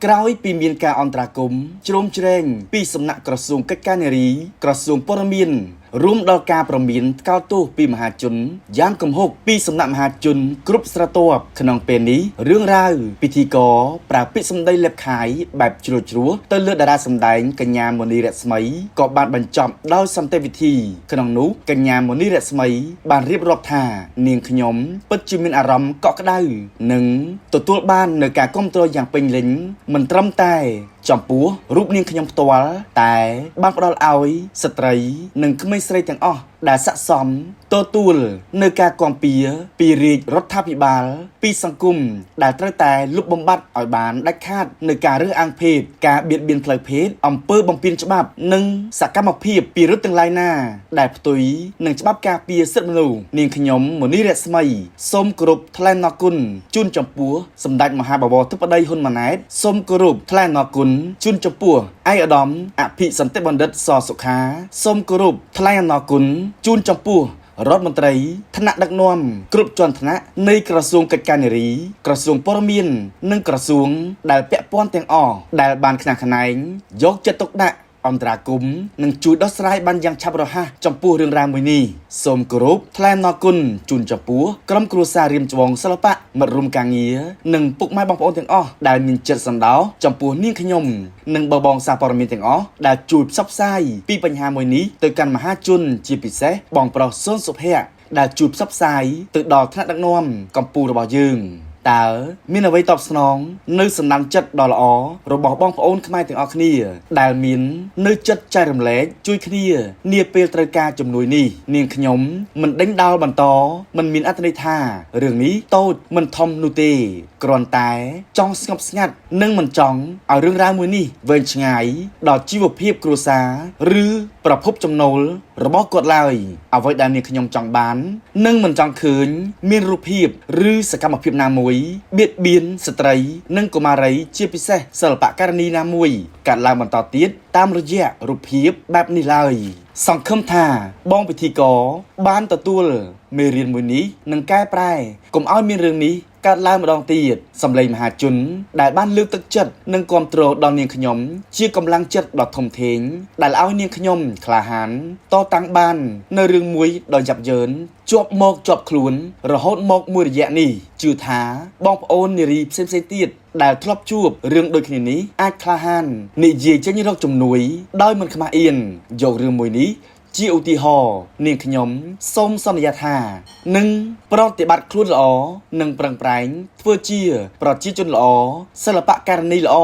ក្រោយពីមានការអន្តរាគមន៍ជ្រោមជ្រែងពីសំណាក់ក្រសួងកិច្ចការនារីក្រសួងព័ត៌មានរួមដល់ការប្រមានថ្កោលទោសពីមហាជនយ៉ាងគំហុកពីសំណាក់មហាជនគ្រប់ស្រទាប់ក្នុងពេលនេះរឿងរ៉ាវពិធីករប្រើពាក្យសម្ដីលេបខាយបែបជ្រួលជ្រួសទៅលើតារាសម្ដែងកញ្ញាមនីរស្មីក៏បានបញ្ចប់ដោយសន្តិវិធីក្នុងនោះកញ្ញាមនីរស្មីបានរៀបរាប់ថានាងខ្ញុំពិតជាមានអារម្មណ៍កក់ក្ដៅនិងទទួលបាននូវការគាំទ្រយ៉ាងពេញលេញមិនត្រឹមតែចំពោះរូបនាងខ្ញុំផ្ទាល់តែបានផ្ដល់ឲ្យស្ត្រីនិងក្មេងស្រីទាំងអស់ដែលស័ក្តិសមទទួលនៅការគាំពៀពីរាជរដ្ឋាភិបាលពីសង្គមដែលត្រូវតែលុបបំបាត់ឲ្យបានដាច់ខាតនៅការរើសអើងភេទការបៀតបៀនផ្លូវភេទអំពើបំពានច្បាប់និងសកម្មភាពពីរដ្ឋទាំងឡាយណាដែលផ្ទុយនឹងច្បាប់ការពារសិទ្ធិមនុស្សនាងខ្ញុំមនីរស្មីសូមគោរពថ្លែងអំណរគុណជូនចំពោះសម្ដេចមហាបវរធិបតីហ៊ុនម៉ាណែតសូមគោរពថ្លែងអំណរគុណជូនចំពោះឯកឧត្តមអភិសន្តិបណ្ឌិតសសុខាសូមគោរពថ្លែងអំណរគុណជូនចំពោះរដ្ឋមន្ត្រីថ្នាក់ដឹកនាំគ្រប់ជាន់ថ្នាក់នៃក្រសួងកិច្ចការនារីក្រសួងព័ត៌មាននិងក្រសួងដែលពាក់ព័ន្ធទាំងអស់ដែលបានខ្នះខ្នែងយកចិត្តទុកដាក់អន្តរាគមន៍និងជួយដោះស្រាយបានយ៉ាងឆាប់រហ័សចំពោះរឿងរ៉ាវមួយនេះសូមគោរពថ្លែងអំណរគុណជូនចំពោះក្រុមគ្រួសាររៀមច្បងសិល្បៈមិត្តរួមការងារនិងពុកម៉ែបងប្អូនទាំងអស់ដែលមានចិត្តសន្តោសចំពោះនាងខ្ញុំនិងបងសារព័ត៌មានទាំងអស់ដែលជួយផ្សព្វផ្សាយពីបញ្ហាមួយនេះទៅកាន់មហាជនជាពិសេសបងប្រុសស៊ុនសុភ័ក្រដែលជួយផ្សព្វផ្សាយទៅដល់ថ្នាក់ដឹកនាំកម្ពុជារបស់យើងតើមានអ្វីតបស្នងនៅសំណានចិត្តដ៏ល្អរបស់បងប្អូនខ្មែរទាំងអស់គ្នាដែលមាននៅចិត្តចែករំលែកជួយគ្នានាពេលត្រូវការជំនួយនេះនាងខ្ញុំមិនដេញដោលបន្តមិនមានអត្ថន័យថារឿងនេះតូចមិនធំនោះទេគ្រាន់តែចង់ស្ងប់ស្ងាត់និងមិនចង់ឲ្យរឿងរ៉ាវមួយនេះវែងឆ្ងាយដល់ជីវភាពគ្រួសារឬប្រភពចំណូលរបស់គាត់ឡើយអ្វីដែលនាងខ្ញុំចង់បាននិងមិនចង់ឃើញមានរូបភាពឬសកម្មភាពណាមួយបៀតបៀនស្ត្រីនិងកុមារីជាពិសេសសិល្បករនីណាមួយកាត់ឡើងបន្តទៀតតាមរយៈរូបភាពបែបនេះឡើយសង្ឃឹមថាបងពិធីករបានទទួលមេរៀនមួយនេះនិងកែប្រែកុំឲ្យមានរឿងនេះកើតឡើងម្ដងទៀតសម្លេងមហាជនដែលបានលើកទឹកចិត្តនិងគាំទ្រដល់នាងខ្ញុំជាកម្លាំងចិត្តដ៏ធំធេងដែលឲ្យនាងខ្ញុំក្លាហានតតាំងបាននៅរឿងមួយដ៏យ៉ាប់យ៉ឺនជាប់មកជាប់ខ្លួនរហូតមកមួយរយៈនេះជឿថាបងប្អូននារីផ្សេងៗទៀតដែលធ្លាប់ជួបរឿងដូចគ្នានេះអាចក្លាហាននិយាយចេញរកជំនួយដោយមិនខ្មាស់អៀនយករឿងមួយនេះជាឧទាហរណ៍នាងខ្ញុំសូមសន្យាថានឹងប្រតិបត្តិខ្លួនល្អនិងប្រឹងប្រែងធ្វើជាប្រជាជនល្អសិល្បករនីល្អ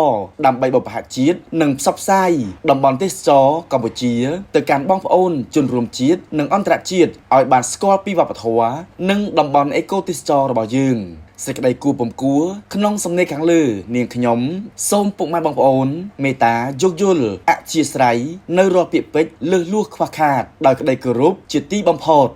ដើម្បីបុព្វហេតុជាតិនិងផ្សព្វផ្សាយតំបន់ទេសចរកម្ពុជាទៅកាន់បងប្អូនជនរួមជាតិនិងអន្តរជាតិឲ្យបានស្គាល់ពីវប្បធម៌និងតំបន់អេកូទេសចររបស់យើងសេចក្តីគួរពំគួរក្នុងសំណេរខាងលើនាងខ្ញុំសូមពុកម៉ែបងប្អូនមេត្តាយោគយល់អធ្យាស្រ័យនៅរាល់ពាក្យពេចន៍លើសលួសខ្វះខាតដោយក្តីគោរពជាទីបំផុត